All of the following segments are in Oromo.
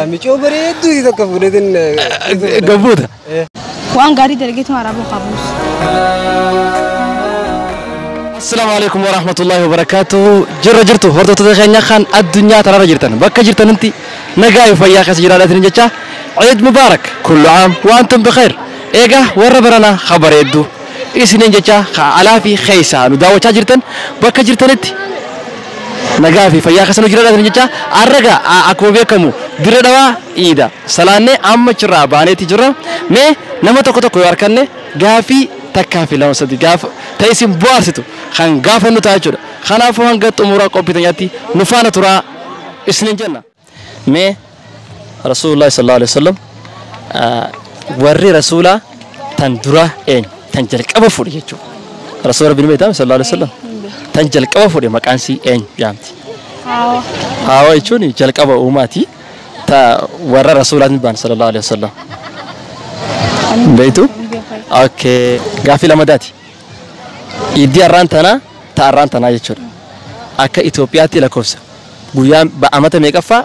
michoo bareedu isa ka fuudhetin gabuuta waan gaarii dalageetu maraaboo qabuus. Assalamu alaikum wa rahmatullahi wa barakatuh. Jirtu hordoftoota keenya kan addunyaa tarara jirtan bakka jirtanitti nagaa iyo fayyaa keessa jiraadhatin jecha Eid Mubarak kullu aam wa antum bikhair. Eega warra barana khabareeddu isinin jecha alaa fi khaysa nu daawwachaa jirtan bakka jirtanitti nagaa fi fayyaa keessa nu jiraadhatin jecha arraga akkuma beekamu dire dhawaa iida salaanne amma cirraa baaneeti jirra mee nama tokko yoo arkanne gaafii takkaafi lama sadi gaaf taisim boarsitu kan gaafannu ta'a jechuudha kanaafuu hanga xumuraa qophiitanitti nu faana turaa isinin jenna mee Rasulullah sallallahu alaihi wasallam warri rasuula tan dura tan jalqaba fuudhe jechuudha Rasul rabbi meetaa sallallahu alaihi wasallam tan jalqaba fuudhe maqaan si jaamti hawa jechuun jalqaba uumaati ta warra rasuulatiin baan sallallahu alaihi wasallam beeytu okay gaafi lamadaati iddi arrantana ta arrantana jechuudha akka Itoophiyaatti lakkoofsa guyyaa ba'amata meeqaffaa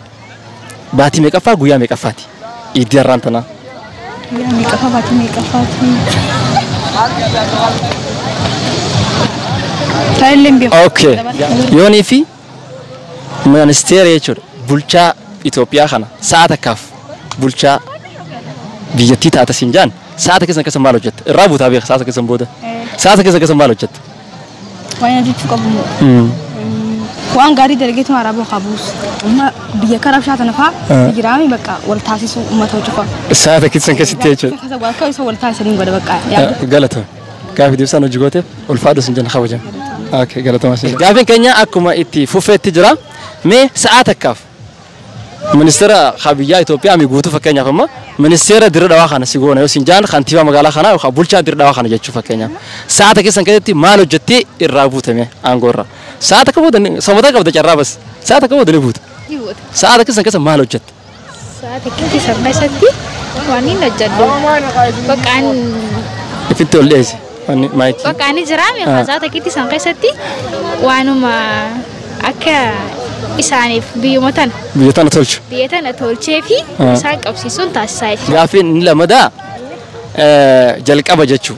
baati meeqaffaa guyyaa meeqaffaati iddi arrantana guyyaa meeqaffaa baati meeqaffaati okay yoonii fi ministeera jechuudha bulchaa Itoophiyaa kana sa'aata kaaf bulchaa biyyattii taata sinjaan sa'aata keessa maal hojjetta irraa buutaa beeka sa'aata keessa booda sa'aata keessa maal hojjetta waan jechuun qabu waan gaarii dalageetu maraaboo qabuus amma biyya karaaf shaatana fa'aa jiraami bakka wal taasisu uummata hojjefa sa'aata keessatti jechuudha kasa wal kaa'isa wal taasisanii godha bakka galata gaafii deebisaan hojii gooteef ulfaadhu sinjaan kabajan okay galata maasii gaafiin keenya akkuma itti fufeetti jira mee sa'aata kaaf ministeera khabiyyaa Itoophiyaa mi guutuu fakkeenyaaf amma ministeera dirra dhawaa kana si goona yoo sinjaan kantiibaa magaalaa kana yookaan bulchaa dirra dhawaa kana jechuu fakkeenyaaf sa'aata keessatti maal hojjettee irraa buutame aangoorra sa'aata ka booda samata qabda carraa bas sa'aata ka booda ni buuta sa'aata keessa maal hojjetta sa'aata keessatti waan hin hojjedhu bakkaan ifitti ol dheesi maayikii bakkaan jiraami sa'aata keessatti waanuma akka isaaniif biyya tana tolchee fi isaan qabsiisuun taasisaa jechuudha. Gaafiin inni lamadaa jalqaba jechuu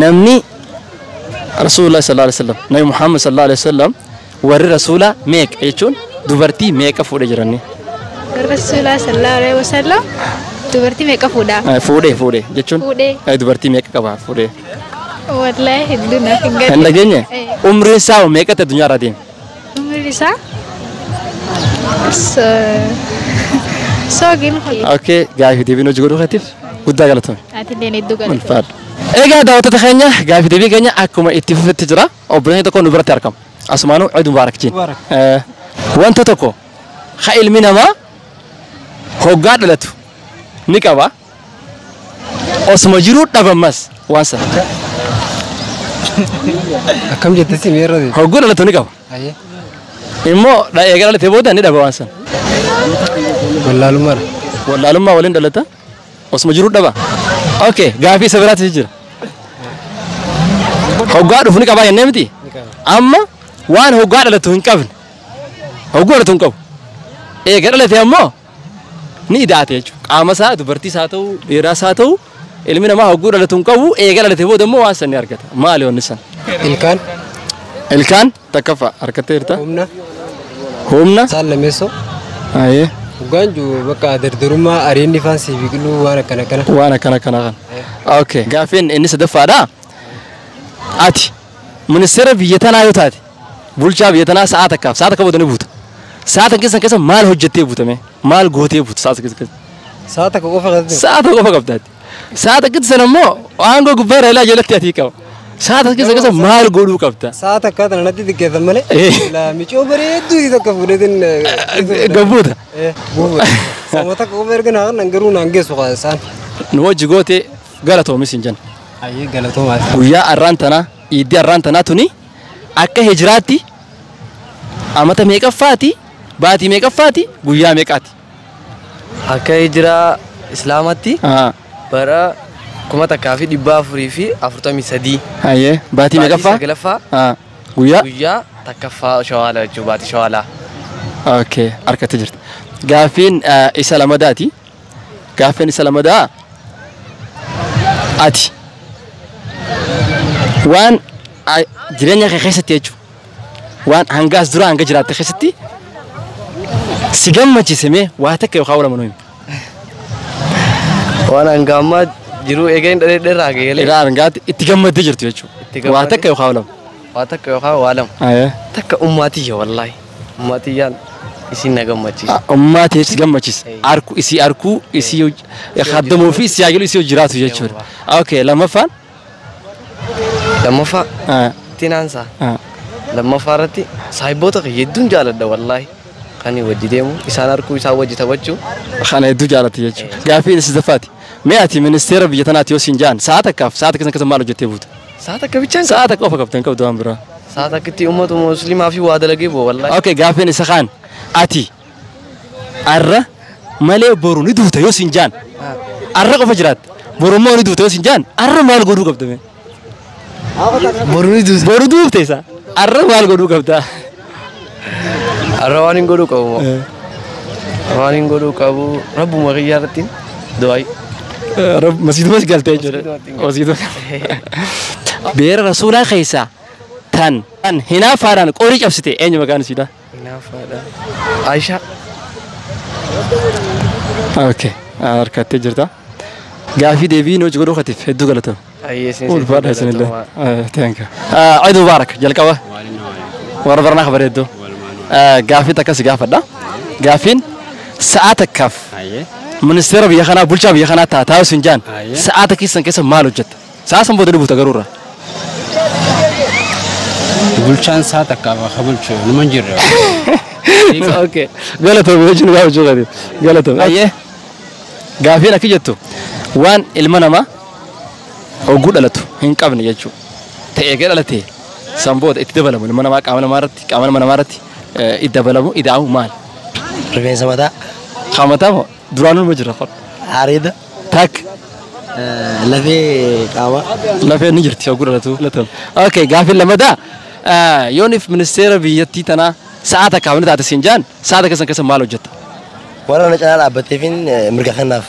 namni Rasulullah sallallahu alaihi wasallam Nabi Muhammad sallallahu alaihi wasallam warri rasuula meeqa jechuun dubartii meeqa fuudhe jiranni Rasulullah sallallahu alaihi wasallam dubartii meeqa fuudha fuudhe jechuun dubartii meeqa qaba fuudhe wallahi hedduu naaf hin galle hin dhageenye umriin isaa meeqa ta'e addunyaa irra deeme Risa Sogin okay gaafi deebiin hojii godhuu keetiif guddaa galatame ati deene iddoo galata egaa daawwattoota keenya gaafi deebii keenya akkuma itti fufetti jira obboleettii tokko nu biratti argama asumaanuu Eid Mubarak jiin wanta tokko ha ilmi namaa hoggaa dhalatu ni qaba osuma jiruu dhabamas waan sana akkam jettee si meerra hoggaa dhalatu ni qaba immoo eega dhalatee booda ni dhaba waan sana wallaalummaa waliin dhalata osuma jiruu dhaba okay gaafii isa biraatti jira hoggaa dhufu ni qabaa jennee miti amma waan hoggaa dhalatu hin qabne hoggaa dhalatu hin qabu eega dhalatee ammoo ni idaate jechuudha qaama isaa dubartiis haa ta'u dhiiraas haa ta'u ilmi namaa hoggaa dhalatu hin qabu eega dhalatee booda ammoo waan sana ni argata maali wanni sana ilkaan takkafa harkattee jirta humna saalameeso ayee ganju bakka dardarummaa ariinni faansi biqiluu waan akkana kan okay gaafiin inni sadaffaadha ati ministeera biyya tanaa yoo taate bulchaa biyya tanaa sa'aata ka booda ni buuta sa'aata keessa maal hojjettee buutame maal gootee buuta sa'aata qofa qabdaati sa'aata keessa ammoo aangoo gubbaa ilaa jalatti ati qaba sa'aata keessa maal godhuu qabda sa'aata akka tan natti dikkeessan malee la michoo bareedu isa ka fuudhetin gabuuta samata qofa erga naan garuu naan geessu qaasaan nu wajji goote galatoomis hin jenna ayyee galatoomaa guyyaa arraantanaa iiddi arraantanaa tuni akka hijiraatti amata meeqaffaati baatii meeqaffaati guyyaa meeqaati akka hijiraa islaamatti bara kuma takkaa fi 443 ayyee baatii meeqaffaa sagalaffaa guyyaa takkaffaa shawaala jechuudha baatii shawaalaa okay arkatti jirti قافين إسلامداتي قافين إسلامدا أتي وان جرينا خيستي أجو وان هنجاز درا هنجا جرات خيستي سيجمع جسمه واتك يخاول منهم وانا انقامات جرو اجين دراغي إذا هنجات اتجمع تجرت يجو واتك يخاولم واتك يخاولم أيه تك أمتي والله أمتي يان isi nagammachi ummati isi gammachis arku isi yakhaddamu fi siyagilu isi jiratu jechuudha okay lamafan lamafa tinansa lamafa rati saibota yeddun jaaladha wallahi kani wadi demu isaan arku isa waji tabachu khana yeddu jaalati jechuudha gaafin isi zafati meati ministeera biyyatanaati yosinjaan saata kasan kasan maalo jettee buuta saata qofa kabtan kabdu ambira saata kitti ummatu muslima fi waadalage bo wallahi okay gaafin isi khan ati arra male boru ni duuta yosinjaan arra qofa jiraat boru mo ni duuta yosinjaan arra maal godu qabdame boru duufte isa arra maal godu qabda arra wanin godu qabu wanin godu qabu rabbu maghiyaratin doai رب مسجد بس قالت مسجد بير رسول خيسا تن هنا فاران قوريج ابستي اين مكان سيدا هنا فاران عائشة اوكي اركات تجرتا غافي ديفي نو جغرو خطيف هدو غلطه اي سين والفار حسن الله ثانك عيد مبارك جلقوا وربرنا خبر يدو غافي تكس غافدا غافين ساعتك كف ministeera biyya kana bulchaa biyya kana taa'u sinjaan sa'aata keessan keessa maal hojjetta sa'aasan booda dhubuuta garuura bulchaan sa'aata qaba bulchu numan jirra okay galata wajin waa joogade galata ayee gaafiin akka jettu waan ilma namaa oguu dhalatu hin qabne jechuudha ta'ee dhalate sanboota itti dabalamu ilma namaa qaama namaa irratti itti dabalamu ida'amu maal rifeensa mataa qaamataa درانو مجرى خل عريضة تاك لفي قاوة لفي نجرتي أقول لتو لتو أوكي قافل لما دا يونيف منستير بيتي تنا ساعة كاملة تاع السنجان ساعة كسن مالو جت ولا نجعل عبتي فين مرجع خناف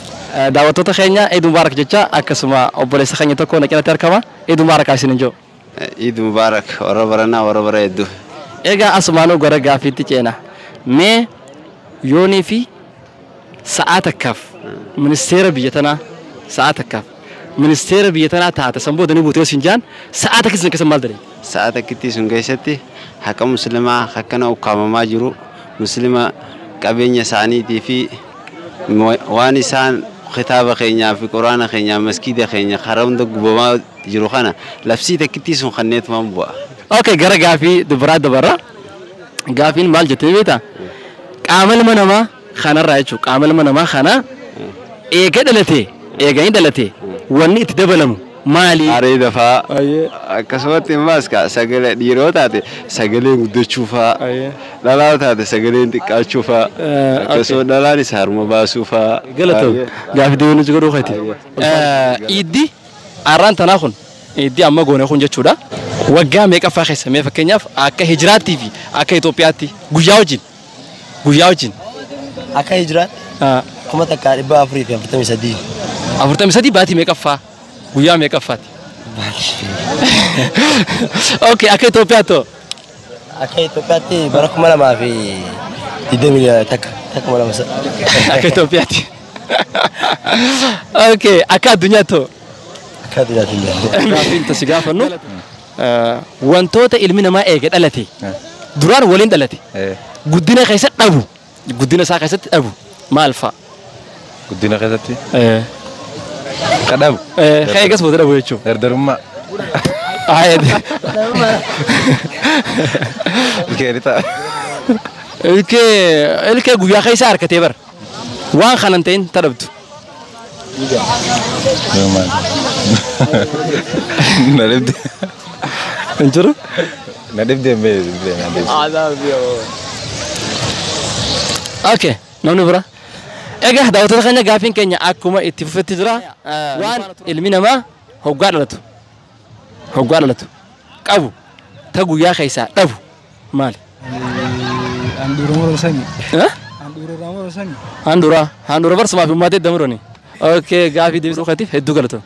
دعوة تخينيا عيد مبارك جتة أكسما أبولي سخيني تكون كنا تركما عيد مبارك عشان نجو عيد مبارك وربرنا يدو إيجا أسمانو غرق قافل تيجينا مي يونيفي ساعتك كف منستير بيتنا ساعتك كف منستير بيتنا تاعت سنبود نبوتو سنجان ساعتك إذا كسم مالدري ساعتك كتير سنجيستي حكم مسلمة حكنا وقام ماجرو مسلمة كابينيا سانيتي في وانسان خطاب خينيا في قرآن خينيا مسجد خينيا خرام دقبوا جروخنا لفسيتك كتير سنخنيت مامبوا أوكي جرا قافي دبرة قافين مال جتبيتا كامل منما خانة رايشو كامل منما خانة إيه دلتي وني تدبلمو مالي أريد فا كسوات ماسكا سجل ديروتاتي سجلين دشوفا لا تاتي سجلين تكاشوفا كسوات دلاني سهر مباسوفا قلتو قاعد ديونو جرو خيتي إيدي أران تناخون إيدي أما قونا خون جتشودا وقام يك أفاخي سمي فكنياف أكا هجرات تي في أكا إثيوبياتي غوجاوجين أكا هجرات كم تكاربا أفريقيا أفرتمي سدي باتي ميك أفا ويا ميك أفاتي أوكي أكيد توبياتو بركم ولا ما في يدمي تك ولا مسا أكيد توبياتي أوكي أكاد دنيا تو أنت سجاف إنه وانتوتا إلمنا ما إيه قلتي دران ولين دلتي قدنا خيسات أبو قدنا ساق خيسات أبو ما الفا قدنا خيساتي كدام خير قصبو ترى أبو يشوف درما عادي كيرتا الك جويا خيسار كتيبر وان خلنتين تربط نريد انجرو نريد ميز اوكي نونو برا اجا داوتو خنيا غافين كينيا اكوما اتففتي درا وان المينا ما هو غادلتو قبو تغو يا خيسا دبو مال اندورو رسمي ها اندورو handura barsuma fi ummate damuroni okay gaafi deebisu khatif heddu galato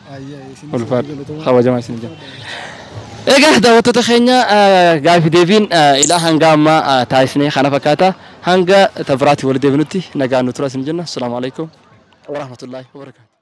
ulfaat khawajama sinja egaa daawwattoota keenya gaafi deebiin ilaa hanga amma taasisnee kana fakkaata hanga tabiraati wal deebinutti nagaan nu tura sin jenna assalamu alaykum wa rahmatullahi wa barakatuh